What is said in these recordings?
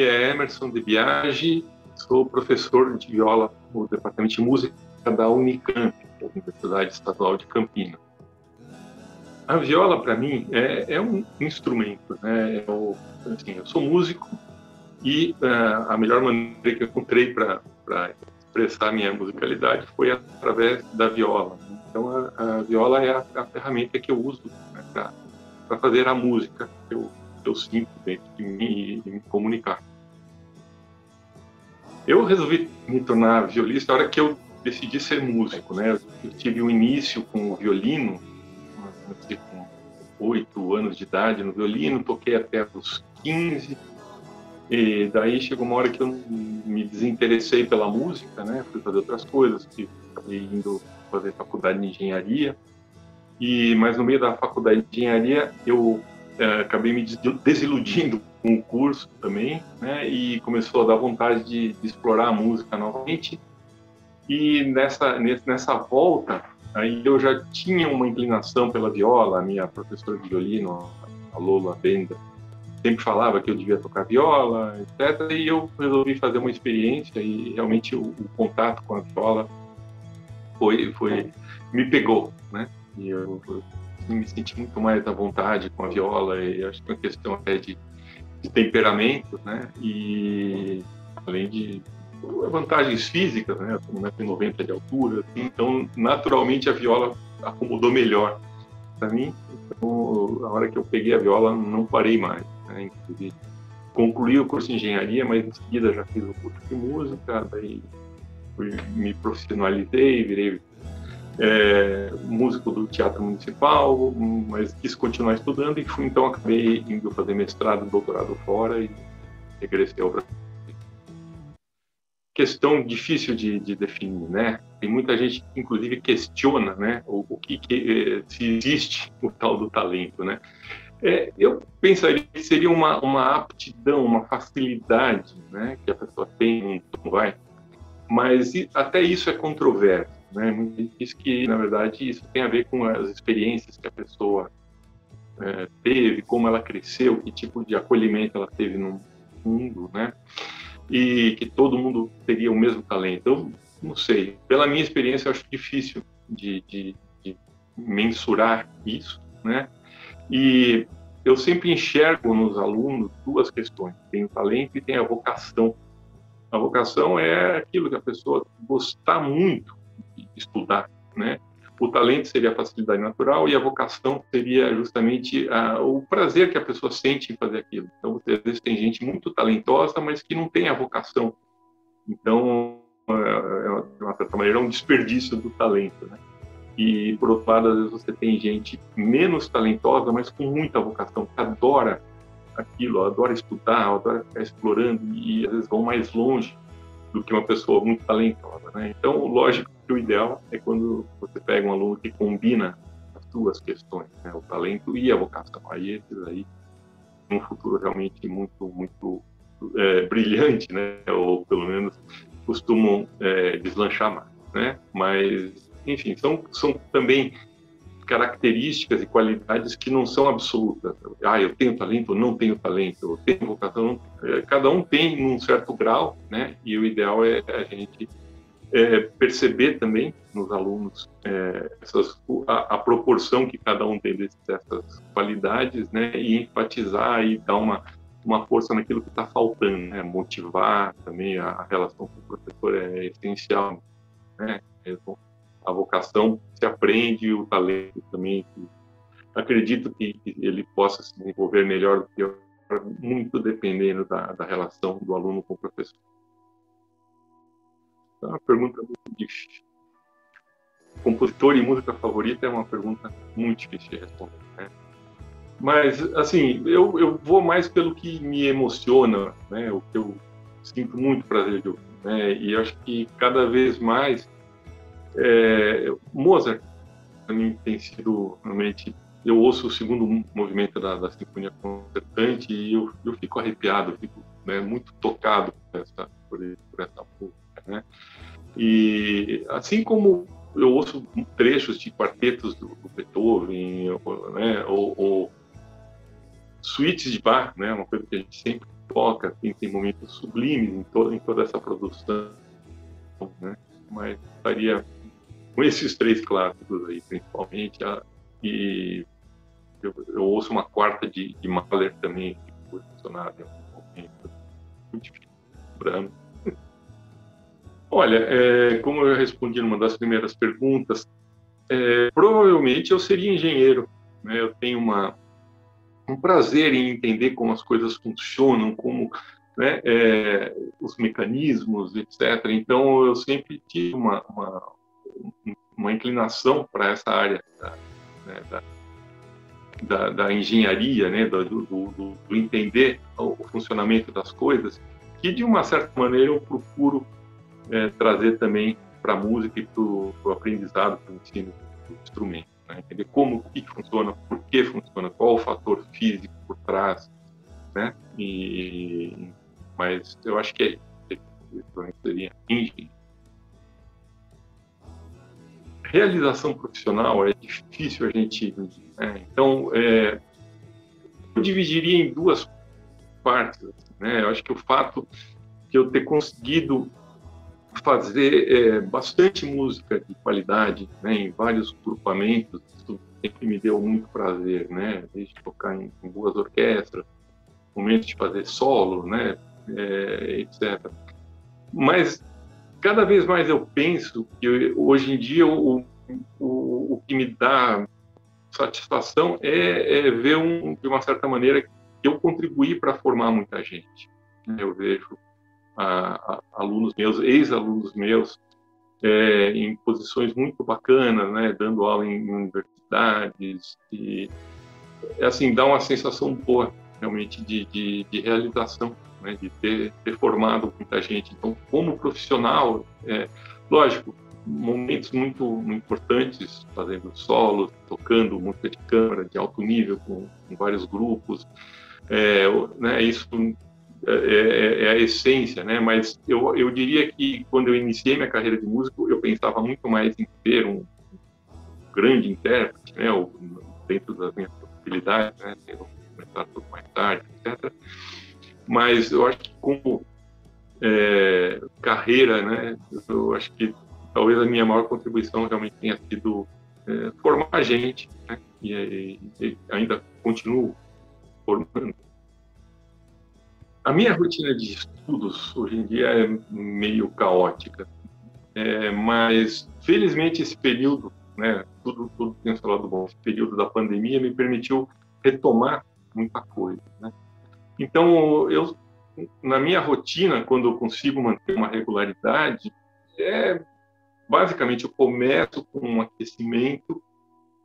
nome é Emerson de Biagi, sou professor de viola no Departamento de Música da Unicamp, Universidade Estadual de Campinas. A viola, para mim, é um instrumento, né? Eu sou músico e a melhor maneira que eu encontrei para expressar minha musicalidade foi através da viola. Então, a viola é a ferramenta que eu uso, né, para fazer a música que eu sinto dentro de mim e me comunicar. Eu resolvi me tornar violista na hora que eu decidi ser músico, né? Eu tive um início com o violino, com 8 anos de idade no violino, toquei até os 15, e daí chegou uma hora que eu me desinteressei pela música, né? Fui fazer outras coisas, acabei indo fazer faculdade de engenharia, mas no meio da faculdade de engenharia eu acabei me desiludindo com o curso também, né? E começou a dar vontade de explorar a música novamente. E nessa volta, aí eu já tinha uma inclinação pela viola. A minha professora de violino, a Lola Benda, sempre falava que eu devia tocar viola, etc. E eu resolvi fazer uma experiência e realmente o contato com a viola me pegou, né? E eu me senti muito mais à vontade com a viola, e acho que é uma questão até de temperamento, né? E além de vantagens físicas, né? Eu tenho 1,90 m de altura, assim, então naturalmente a viola acomodou melhor para mim. Então, a hora que eu peguei a viola, não parei mais, né? Inclusive, concluí o curso de engenharia, mas em seguida já fiz o curso de música, daí me profissionalizei, virei músico do Teatro Municipal, mas quis continuar estudando e então acabei indo fazer mestrado, doutorado fora e regressei ao Brasil. Questão difícil de definir, né? Tem muita gente que inclusive questiona, né, se existe o tal do talento, né? Eu pensaria que seria uma aptidão, uma facilidade, né, que a pessoa tem, mas até isso é controverso, né? Diz que, na verdade, isso tem a ver com as experiências que a pessoa teve, como ela cresceu, que tipo de acolhimento ela teve no mundo, né? E que todo mundo teria o mesmo talento. Eu não sei. Pela minha experiência, eu acho difícil de mensurar isso, né? E eu sempre enxergo nos alunos duas questões. Tem o talento e tem a vocação. A vocação é aquilo que a pessoa gostar muito de estudar, né? O talento seria a facilidade natural e a vocação seria justamente o prazer que a pessoa sente em fazer aquilo. Então, às vezes tem gente muito talentosa, mas que não tem a vocação. Então, de uma certa maneira, é um desperdício do talento, né? E, por outro lado, às vezes você tem gente menos talentosa, mas com muita vocação, que adora aquilo, adora estudar, adora ficar explorando e às vezes vão mais longe do que uma pessoa muito talentosa, né? Então, lógico que o ideal é quando você pega um aluno que combina as duas questões, né? O talento e a vocação. Aí esses aí, num futuro realmente muito brilhante, né? Ou pelo menos costumam deslanchar mais, né? Mas, enfim, são também características e qualidades que não são absolutas. Eu tenho talento ou não tenho talento, eu tenho vocação. Cada um tem num certo grau, né? E o ideal é a gente perceber também nos alunos a proporção que cada um tem dessas qualidades, né? E enfatizar e dar uma força naquilo que está faltando, né? Motivar também. A relação com o professor é essencial, né? A vocação se aprende, o talento também. Acredito que ele possa se desenvolver melhor do que eu, muito dependendo da relação do aluno com o professor. É uma pergunta muito difícil. Compositor e música favorita é uma pergunta muito difícil de responder, né? Mas, assim, eu vou mais pelo que me emociona, né? O que eu sinto muito prazer de ouvir, né? E acho que cada vez mais Mozart, para mim, tem sido realmente. Eu ouço o segundo movimento da Sinfonia Concertante e eu fico arrepiado, fico, né, muito tocado por essa música, né? E assim como eu ouço trechos de quartetos do Beethoven, né, ou suítes de Bach, né, uma coisa que a gente sempre toca, tem momentos sublimes em toda essa produção, né? Mas estaria com esses três clássicos aí, principalmente, e eu ouço uma quarta de Mahler também, que foi funcionado em algum momento, muito difícil, Brahms. Olha, como eu respondi numa das primeiras perguntas, provavelmente eu seria engenheiro, né? Eu tenho um prazer em entender como as coisas funcionam, como, né, os mecanismos, etc. Então, eu sempre tive uma inclinação para essa área da engenharia, né, do entender o funcionamento das coisas, que, de uma certa maneira, eu procuro trazer também para a música e para o aprendizado, para o ensino do instrumento. Né? Entender o que funciona, por que funciona, qual o fator físico por trás, né? Mas eu acho que seria engenharia. Realização profissional é difícil a gente... Né? Então, eu dividiria em duas partes. Né? Eu acho que o fato de eu ter conseguido fazer bastante música de qualidade, né, em vários grupamentos, isso sempre me deu muito prazer, né, desde tocar em boas orquestras, momentos de fazer solo, né, etc. Mas cada vez mais eu penso que hoje em dia o que me dá satisfação é ver de uma certa maneira que eu contribuí para formar muita gente. Eu vejo alunos meus, ex-alunos meus, em posições muito bacanas, né, dando aula em universidades, e assim, dá uma sensação boa, realmente, de realização, né, de ter formado muita gente. Então, como profissional, lógico, momentos muito importantes, fazendo solos, tocando música de câmara de alto nível com vários grupos, né, isso é a essência, né? Mas eu diria que quando eu iniciei minha carreira de músico, eu pensava muito mais em ser um grande intérprete, né? Ou, dentro das minhas possibilidades, né? Começar tudo mais tarde, etc. Mas eu acho que como carreira, né? Eu acho que talvez a minha maior contribuição realmente tenha sido formar a gente, né? E ainda continuo formando. A minha rotina de estudos hoje em dia é meio caótica, mas felizmente esse período, né, tudo tem seu lado bom, esse período da pandemia me permitiu retomar muita coisa, né? Então, na minha rotina, quando eu consigo manter uma regularidade, basicamente eu começo com um aquecimento,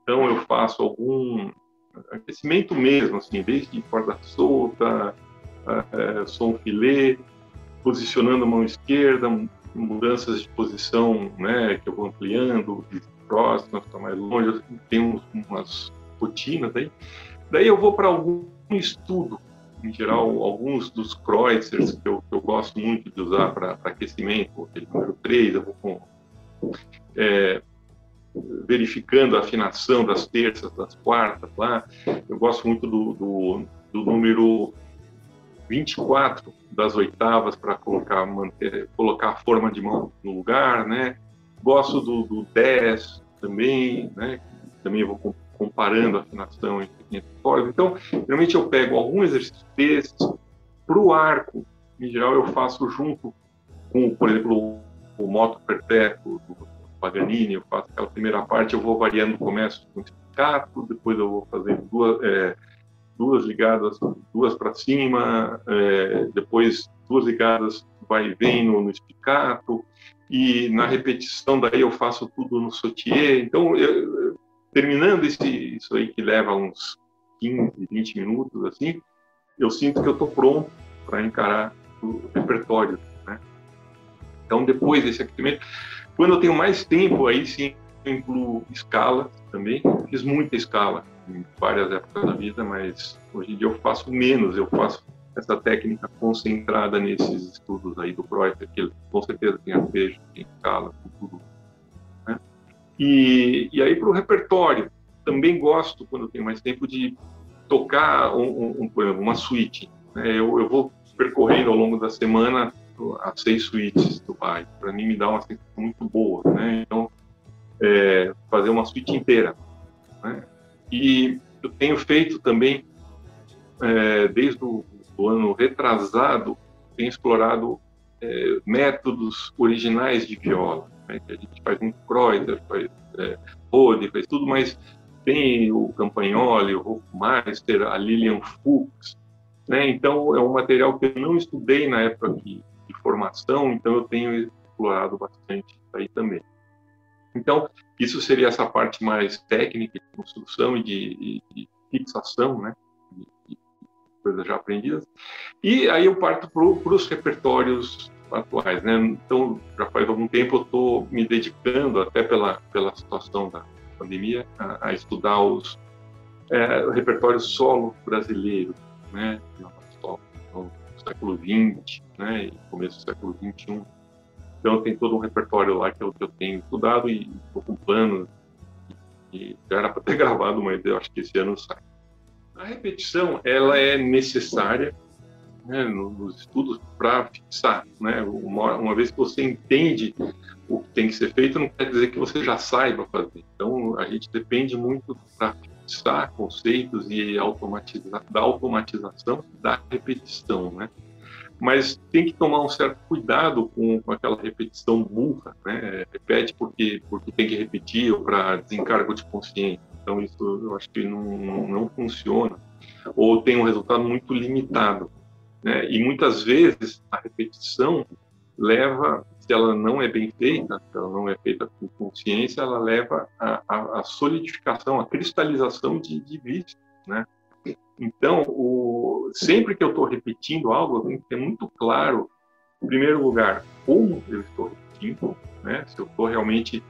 então eu faço algum aquecimento mesmo, assim, desde corda solta, som filé, posicionando a mão esquerda, mudanças de posição, né, que eu vou ampliando, de próxima, ficar mais longe, tem umas rotinas aí. Daí eu vou para algum estudo, em geral, alguns dos Kreuzers que eu gosto muito de usar para aquecimento, aquele número 3, eu vou verificando a afinação das terças, das quartas lá. Eu gosto muito do número 24 das oitavas para colocar a forma de mão no lugar, né? Gosto do 10 também, né? Também eu vou comparando a afinação entre 500 cordas. Então, geralmente eu pego algum exercício desses. Para o arco, em geral, eu faço junto com, por exemplo, o moto perpétuo do Paganini. Eu faço aquela primeira parte, eu vou variando, começo com staccato, depois eu vou fazendo duas ligadas, duas para cima, depois duas ligadas vai e vem no staccato, e na repetição daí eu faço tudo no sautier. Então, terminando isso aí que leva uns 15, 20 minutos, assim, eu sinto que eu estou pronto para encarar o repertório, né? Então, depois desse aquecimento, quando eu tenho mais tempo, aí sim eu incluo escala também. Fiz muita escala em várias épocas da vida, mas hoje em dia eu faço menos, eu faço essa técnica concentrada nesses estudos aí do Kreutzer, que com certeza tem arpejo, tem escala, tem tudo, né? E aí para o repertório, também gosto, quando eu tenho mais tempo, de tocar por exemplo, uma suíte, né? Eu vou percorrendo ao longo da semana as 6 suítes do Bach. Para mim, me dá uma sensação muito boa, né? Então, fazer uma suíte inteira, né? E eu tenho feito também, desde o ano retrasado, tenho explorado métodos originais de viola, né? Que a gente faz um Kreutzer, faz Rode, faz tudo, mas tem o Campagnoli, o Hofmeister, a Lilian Fuchs, né? Então, é um material que eu não estudei na época de formação, então eu tenho explorado bastante aí também. Então, isso seria essa parte mais técnica de construção e de fixação, né? De coisas já aprendidas. E aí eu parto para os repertórios atuais, né? Então, já faz algum tempo eu estou me dedicando, até pela situação da pandemia, a estudar o repertório solo brasileiro, né? No século XX, né? E começo do século XXI. Então, tem todo um repertório lá que eu tenho estudado e estou com planos. E já era para ter gravado, mas eu acho que esse ano sai. A repetição, ela é necessária, né, nos estudos para fixar, né? Uma vez que você entende o que tem que ser feito, não quer dizer que você já saiba fazer. Então, a gente depende muito para fixar conceitos e da automatização da repetição, né? Mas tem que tomar um certo cuidado com aquela repetição burra, né? Repete porque tem que repetir ou para desencargo de consciência. Então, isso eu acho que não funciona, ou tem um resultado muito limitado, né? E muitas vezes a repetição leva, se ela não é bem feita, se ela não é feita com consciência, ela leva à solidificação, à cristalização de vícios, né? Então, sempre que eu estou repetindo algo, eu tenho que ter muito claro, em primeiro lugar, como eu estou repetindo, né? Se eu estou realmente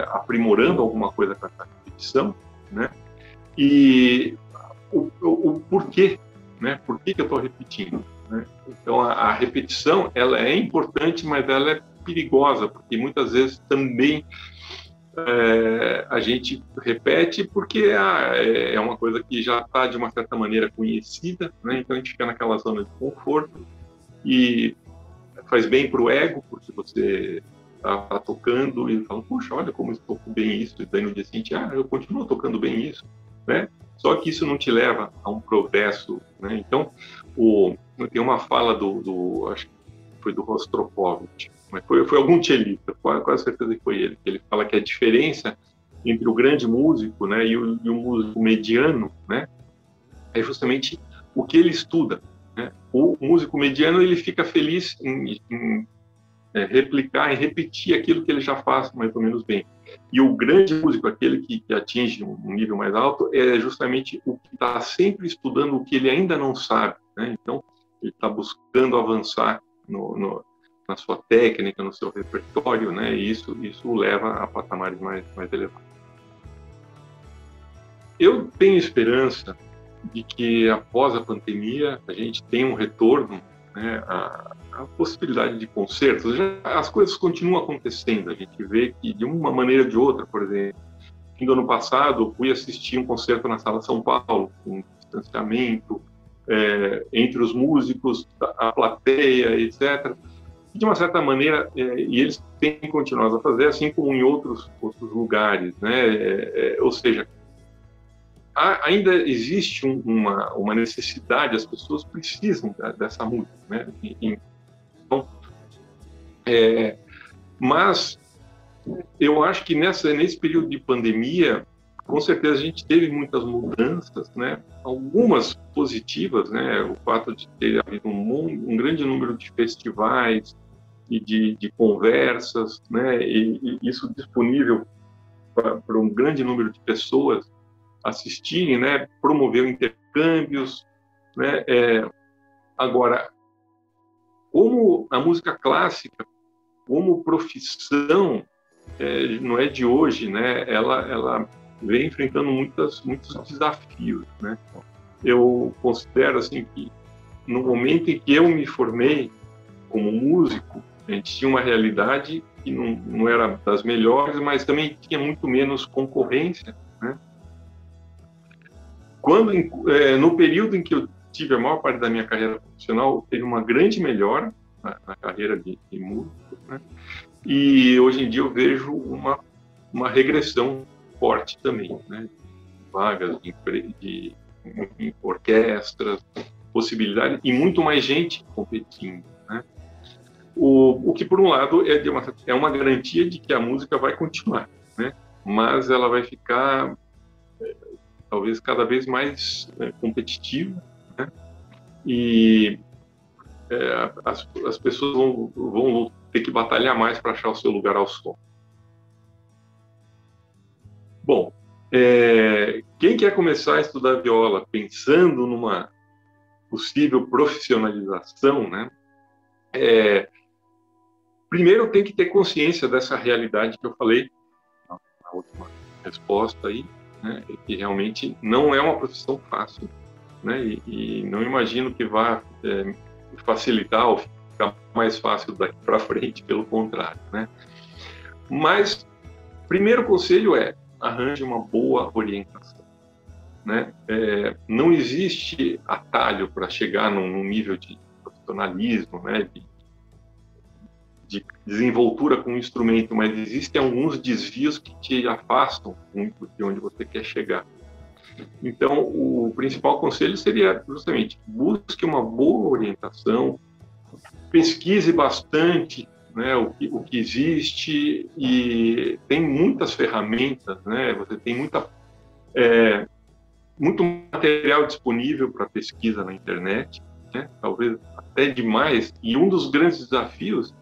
aprimorando alguma coisa com essa repetição, né? E o porquê, né? Por que eu estou repetindo, né? Então, a repetição, ela é importante, mas ela é perigosa, porque muitas vezes também a gente repete porque é uma coisa que já está, de uma certa maneira, conhecida, né? Então a gente fica naquela zona de conforto e faz bem para o ego, porque você está tocando e fala, puxa, olha como eu toco bem isso, e daí no dia seguinte, eu continuo tocando bem isso, né? Só que isso não te leva a um progresso, né? Então, tem uma fala acho que foi do Rostropovich, mas foi algum cellista, quase certeza que foi ele, que ele fala que a diferença entre o grande músico, né, e o músico mediano, né, é justamente o que ele estuda, né? O músico mediano, ele fica feliz em replicar, em repetir aquilo que ele já faz mais ou menos bem. E o grande músico, aquele que atinge um nível mais alto, é justamente o que está sempre estudando o que ele ainda não sabe, né? Então, ele está buscando avançar na sua técnica, no seu repertório, né? E isso o leva a patamares mais elevados. Eu tenho esperança de que após a pandemia a gente tenha um retorno, né, a possibilidade de concertos. As coisas continuam acontecendo, a gente vê que de uma maneira ou de outra, por exemplo, no ano passado eu fui assistir um concerto na Sala São Paulo, com distanciamento entre os músicos, a plateia, etc. De uma certa maneira, e eles têm continuado a fazer, assim como em outros lugares, né? Ou seja, ainda existe uma necessidade, as pessoas precisam dessa música, né? Então, mas eu acho que nesse período de pandemia, com certeza a gente teve muitas mudanças, né? Algumas positivas, né? O fato de ter havido um grande número de festivais e de conversas, né? E isso disponível para um grande número de pessoas assistirem, né? Promoveu intercâmbios, né? Agora, como a música clássica, como profissão, não é de hoje, né? Ela vem enfrentando muitos desafios, né? Eu considero assim que no momento em que eu me formei como músico, a gente tinha uma realidade que não era das melhores, mas também tinha muito menos concorrência, né? No período em que eu tive a maior parte da minha carreira profissional, teve uma grande melhora na carreira de músico, né? E hoje em dia eu vejo uma regressão forte também, né? Vagas em orquestras, possibilidade, e muito mais gente competindo, né? O que, por um lado, é uma garantia de que a música vai continuar, né? Mas ela vai ficar, talvez, cada vez mais competitiva, né? E as pessoas vão ter que batalhar mais para achar o seu lugar ao som. Bom, quem quer começar a estudar viola pensando numa possível profissionalização, né? Primeiro tem que ter consciência dessa realidade que eu falei na última resposta aí, né? Que realmente não é uma profissão fácil, né? E não imagino que vá facilitar ou ficar mais fácil daqui para frente, pelo contrário, né? Mas primeiro conselho arranje uma boa orientação, né? Não existe atalho para chegar num nível de profissionalismo, né? De desenvoltura com o instrumento, mas existem alguns desvios que te afastam muito de onde você quer chegar. Então, o principal conselho seria justamente busque uma boa orientação, pesquise bastante, né, o que existe, e tem muitas ferramentas, né, você tem muito material disponível para pesquisa na internet, né, talvez até demais, e um dos grandes desafios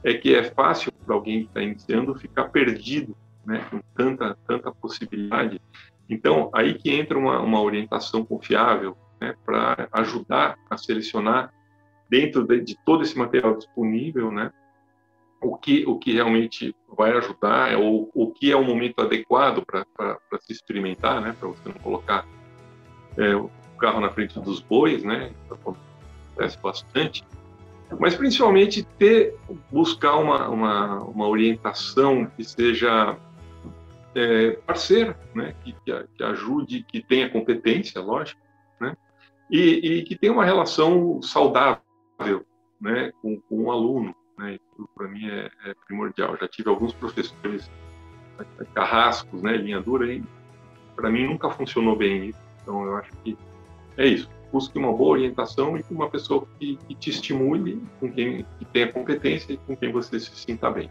é que é fácil para alguém que está iniciando ficar perdido, né, com tanta possibilidade. Então, aí que entra uma orientação confiável, né, para ajudar a selecionar, dentro de todo esse material disponível, né, o que realmente vai ajudar, ou o que é o momento adequado para se experimentar, né, para você não colocar o carro na frente dos bois, né, acontece bastante. Mas, principalmente, buscar uma orientação que seja parceira, né? Que ajude, que tenha competência, lógico, né? E que tenha uma relação saudável, né? Com o aluno, né? Isso, para mim, é primordial. Eu já tive alguns professores carrascos, né? Linha dura, e para mim nunca funcionou bem isso. Então, eu acho que é isso. Busque uma boa orientação e uma pessoa que te estimule, que tenha competência e com quem você se sinta bem.